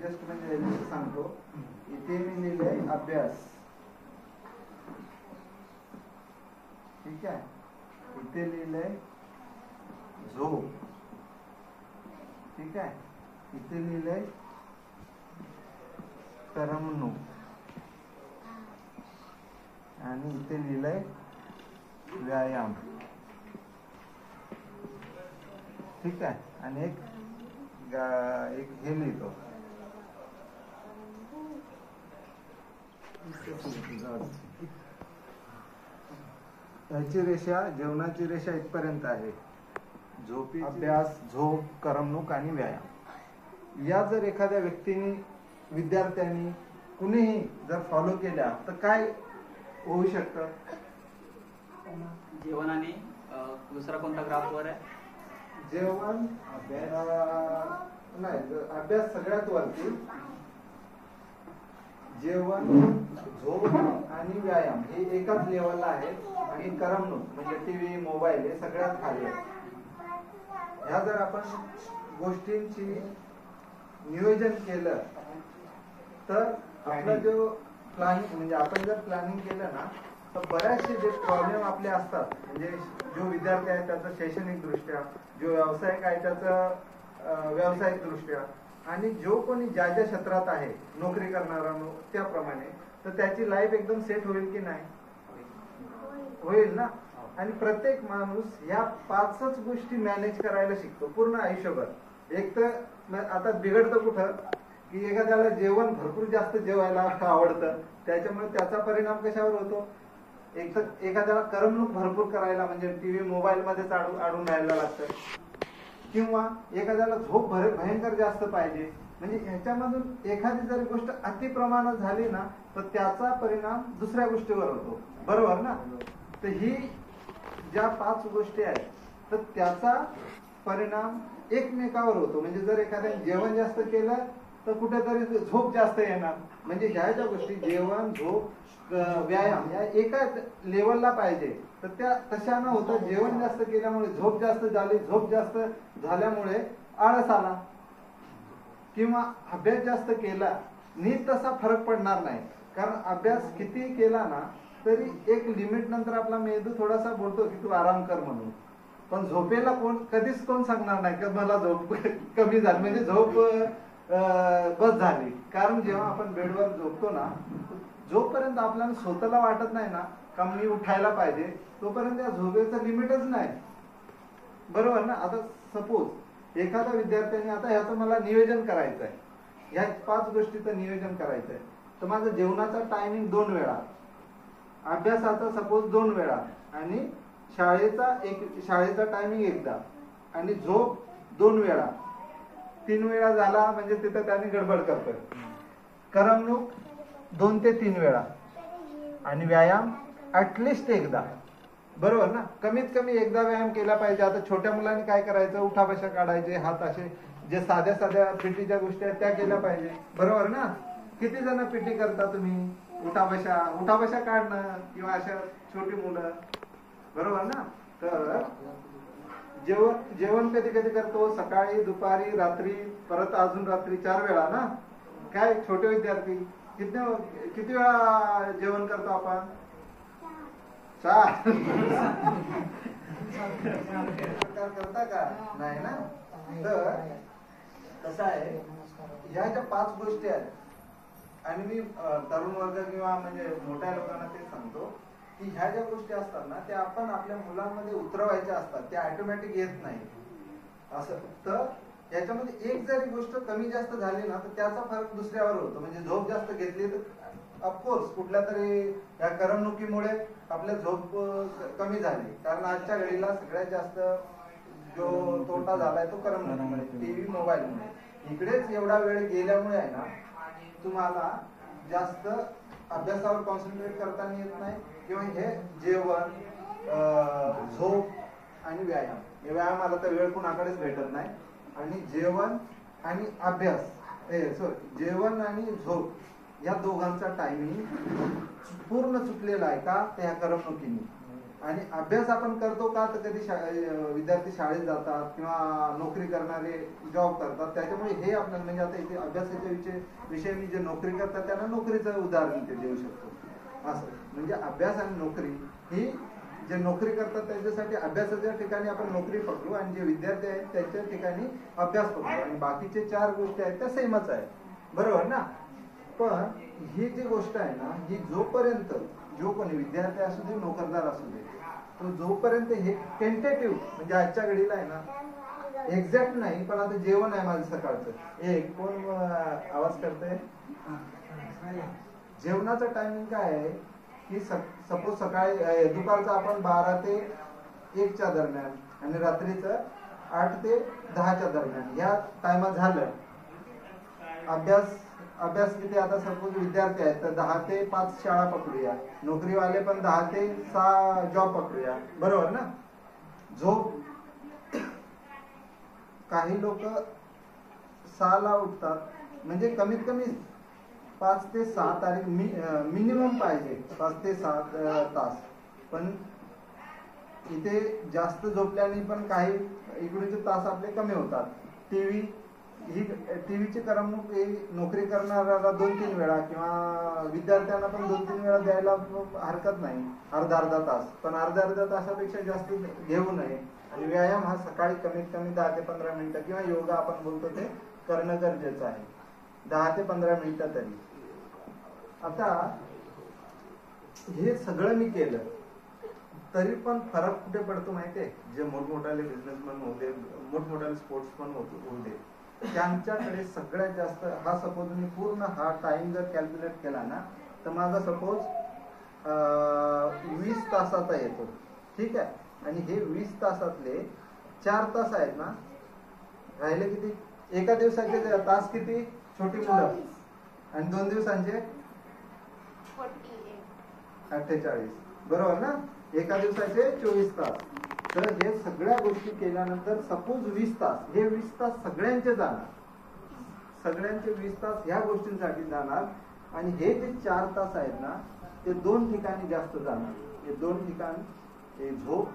Just म्हणजे सांगतो. इथे मी लिहिलंय अभ्यास, ठीक आहे. इथे लिहिलंय झोप, ठीक आहे. इथे लिहिलंय करमणूक आणि इथे लिहिलंय व्यायाम, ठीक आहे. आणि एक हे लिहितो याची रेषा, जेवणाची रेषा इथपर्यंत आहे. झोप, अभ्यास, झोप, करमणूक आणि व्यायाम या जर एखाद्या व्यक्तीने, विद्यार्थ्यांनी, कुणीही जर फॉलो केल्या तर काय होऊ शकतं? जेवण आणि दुसरा कोणता ग्राफ वर आहे? जेवण, नाही, अभ्यास सगळ्यात वरती, जेवण, झोप आणि व्यायाम हे एकाच लेवलला आहे. आणि करमणूक म्हणजे टीव्ही, मोबाईल हे सगळ्यात खाली आहे. ह्या जर आपण गोष्टींची नियोजन केलं तर आपला जो प्लॅनिंग, म्हणजे आपण जर प्लॅनिंग केलं ना तर बऱ्याचशे जे प्रॉब्लेम आपले असतात, म्हणजे जो विद्यार्थी आहे त्याचं शैक्षणिक दृष्ट्या, जो व्यावसायिक आहे त्याचं व्यावसायिक दृष्ट्या, आणि जो कोणी ज्या ज्या क्षेत्रात आहे नोकरी करणारा त्याप्रमाणे, तर त्याची लाईफ एकदम सेट होईल की नाही? होईल ना. आणि प्रत्येक माणूस ह्या 5च गोष्टी मॅनेज करायला शिकतो पूर्ण आयुष्यभर. एक तर आता बिघडतं कुठं की एखाद्याला जेवण भरपूर जास्त जेवायला आवडतं, त्याच्यामुळे त्याचा परिणाम कशावर होतो? एक तर एखाद्याला करमणूक भरपूर करायला, म्हणजे टीव्ही, मोबाईल मध्येच अडून राहायला लागतं, किंवा एखाद्याला झोप भयंकर जास्त पाहिजे. म्हणजे ह्याच्यामधून एखादी जर गोष्ट अति प्रमाणात झाली ना तर त्याचा परिणाम दुसऱ्या गोष्टीवर होतो, बरोबर ना. तर ही ज्या 5 गोष्टी आहेत तर त्याचा परिणाम एकमेकावर होतो. म्हणजे जर एखाद्याने जेवण जास्त केलं तर कुठेतरी झोप जास्त येणार. म्हणजे ह्या ज्या गोष्टी जेवण, झोप, व्यायाम या एकाच लेवलला पाहिजे, तर त्या तशा न होता जेवण जास्त केल्यामुळे झोप जास्त झाली, झोप जास्त झाल्यामुळे आळस आला, किंवा अभ्यास जास्त केला नीट तसा फरक पडणार नाही. कारण अभ्यास किती केला ना तरी एक लिमिट नंतर आपला मेंदू थोडासा बोलतो की तू आराम कर म्हणून. पण झोपेला कधीच कोण सांगणार नाही की मला झोप कमी झाली, म्हणजे झोप बस झाली. कारण जेव्हा आपण बेडवर झोपतो ना, जोपर्यंत आपल्याला स्वतःला वाटत नाही ना का मी उठायला पाहिजे, तोपर्यंत या झोपेचं लिमिटच नाही, बरोबर ना. आता सपोज एखाद्या विद्यार्थ्याने, आता ह्याचं मला नियोजन करायचं आहे, ह्या 5 गोष्टीचं नियोजन करायचं आहे, तर माझं जेवणाचा टायमिंग 2 वेळा, अभ्यासाचा सपोज 2 वेळा, आणि शाळेचा टायमिंग एकदा, आणि झोप 2 वेळा, 3 वेळा झाला म्हणजे तिथं त्याने गडबड करतोय. करमणूक 2 ते 3 वेळा, आणि व्यायाम ऍटलिस्ट एकदा, बरोबर ना. कमीत कमी एकदा व्यायाम केला पाहिजे. आता छोट्या मुलांनी काय करायचं, उठाबशा काढायचे, हात असे, जे साध्या साध्या पीटीच्या गोष्टी आहेत त्या केल्या पाहिजे, बरोबर ना. किती जण पीटी करता तुम्ही? उठाबशा काढणं, किंवा अशा छोटी मुलं, बरोबर ना. तर जेवण कधी कधी करतो, सकाळी, दुपारी, रात्री, परत अजून रात्री 4 वेळा ना. काय छोटे विद्यार्थी किती वेळा जेवण करतो आपण? 4 करता का? नाही ना. तर कसं आहे, ह्या ज्या 5 गोष्टी आहेत, आणि मी तरुण वर्ग किंवा म्हणजे मोठ्या लोकांना ते सांगतो की ह्या ज्या गोष्टी असतात ना त्या आपण आपल्या मुलांमध्ये उतरवायच्या असतात, त्या ऑटोमॅटिक येत नाही असं. तर याच्यामध्ये एक जरी गोष्ट कमी जास्त झाली ना तर त्याचा फरक दुसऱ्यावर होतो. म्हणजे झोप जास्त घेतली तर ऑफकोर्स कुठल्या तरी या करमणुकीमुळे आपल्या झोप कमी झाली, कारण आजच्या घडीला सगळ्यात जास्त जो तोटा झालाय तो करमणुकीमुळे, टीव्ही, मोबाईलमुळे. इकडेच एवढा वेळ गेल्यामुळे आहे ना तुम्हाला जास्त अभ्यासावर कॉन्सन्ट्रेट करताना येत नाही, किंवा हे जेवण, झोप आणि व्यायाम, हे व्यायामाला तर वेळ कुणाकडेच भेटत नाही. आणि जेवण आणि अभ्यास, जेवण आणि झोप या दोघांचा टायमिंग पूर्ण चुकलेला आहे का त्या करमणुकीने. आणि अभ्यास आपण करतो का, तर कधी विद्यार्थी शाळेत जातात किंवा नोकरी करणारे जॉब करतात, त्याच्यामुळे हे आपल्याला म्हणजे आता इथे अभ्यासाच्या विषयी जे नोकरी करतात त्यांना नोकरीचं उदाहरण ते देऊ शकतो. असं म्हणजे अभ्यास आणि नोकरी ही जे नोकरी करतात त्यांच्यासाठी अभ्यासाच्या ठिकाणी आपण नोकरी पकडू आणि जे विद्यार्थी आहेत त्याच्या ठिकाणी अभ्यास पकडू आणि बाकीचे 4 गोष्टी आहेत त्या सेमच आहेत, बरोबर ना. पण ही जी गोष्ट आहे ना, ही जोपर्यंत जो कोणी विद्यार्थी असू दे नोकरदार असू दे, तो जोपर्यंत हे टेंटेटिव्ह म्हणजे आजच्या घडीला आहे ना एक्झॅक्ट नाही, पण आता जेवण आहे माझं सकाळचं, एक कोण आवाज करतंय, जेवणाचं टायमिंग काय आहे की सपोज सकाळी दुपारचं आपण 12 ते 1च्या दरम्यान आणि रात्रीचं 8 ते 10च्या दरम्यान या टायमात झालं. अभ्यास किती, आता सपोज विद्यार्थी आहेत तर 10 ते 5 शाळा पकडूया, नोकरीवाले पण 10 ते 6 जॉब पकडूया, बरोबर ना. झोप काही लोक 6ला उठतात म्हणजे कमीत कमी 5 ते 6 तारीख मिनिमम पाहिजे, 5 ते 6 तास. पण इथे जास्त झोपल्याने पण काही इकडचे तास आपले कमी होतात. टीव्हीची करमणूक नोकरी करणाऱ्याला 2-3 वेळा किंवा विद्यार्थ्यांना पण 2-3 वेळा द्यायला हरकत नाही, अर्धा तास, पण अर्ध्या तासापेक्षा जास्त घेऊ नये. आणि व्यायाम हा सकाळी कमीत कमी 10 ते 15 मिनिटं किंवा योगा आपण बोलतो ते करणं गरजेचं आहे, 10 ते 15 मिनिटं तरी. आता हे सगळं मी केलं तरी पण फरक कुठे पडतो माहितीये, जे मोठमोठाले बिझनेसमॅन होते, मोठमोठाले स्पोर्ट्समॅन होते, त्यांच्याकडे सगळ्यात जास्त हा सपोज मी पूर्ण हा टाइम जर कॅल्क्युलेट केला ना तर माझा सपोज 20 तासाचा येतो, ठीक आहे. आणि हे 20 तासातले 4 तास आहेत ना, राहिले किती, एका दिवसाचे तास किती, छोटी मुलं, आणि 2 दिवसांचे 48, बरोबर ना. एका दिवसाचे 24 तास. तर हे सगळ्या गोष्टी केल्यानंतर सपोज 20 तास, हे 20 तास सगळ्यांचे जाणार, सगळ्यांचे 20 तास ह्या गोष्टींसाठी जाणार. आणि हे जे 4 तास आहेत ना ते 2 ठिकाणी जास्त जाणार. हे 2 ठिकाण, हे झोप,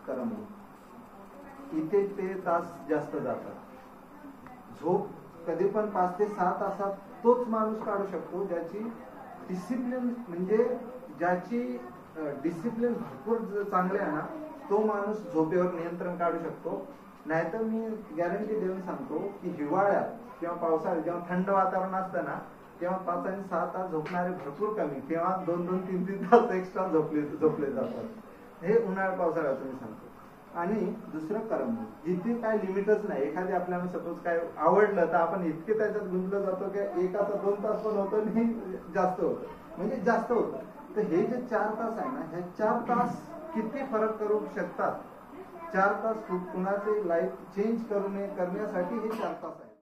करमणूक, इथे ते तास जास्त जातात. झोप कधी पण 5 ते 6 तासात तोच माणूस काढू शकतो ज्याची डिसिप्लिन, म्हणजे ज्याची डिसिप्लिन भरपूर चांगले आहे ना, तो माणूस झोपेवर नियंत्रण काढू शकतो. नाहीतर मी गॅरंटी देऊन सांगतो की हिवाळ्यात किंवा पावसाळ्यात जेव्हा थंड वातावरण असतं ना तेव्हा 5 आणि 6 तास झोपणारे भरपूर कमी, तेव्हा 2-2, 3-3 तास एक्स्ट्रा झोपले जातात. हे उन्हाळ्या पावसाळ्यात मी सांगतो. आणि दुसरं करमणूक, जिथे काय लिमिटच नाही. एखादी आपल्याला सपोज काय आवडलं तर आपण इतके त्याच्यात गुंतलं जातो की 1 तास 2 तास पण होतं आणि जास्त होतं, म्हणजे जास्त होतं. तर हे जे 4 तास आहे ना, हे 4 तास किती फरक करू शकतात. 4 तास कुणाचे लाईफ चेंज करण्यासाठी हे 4 तास आहे.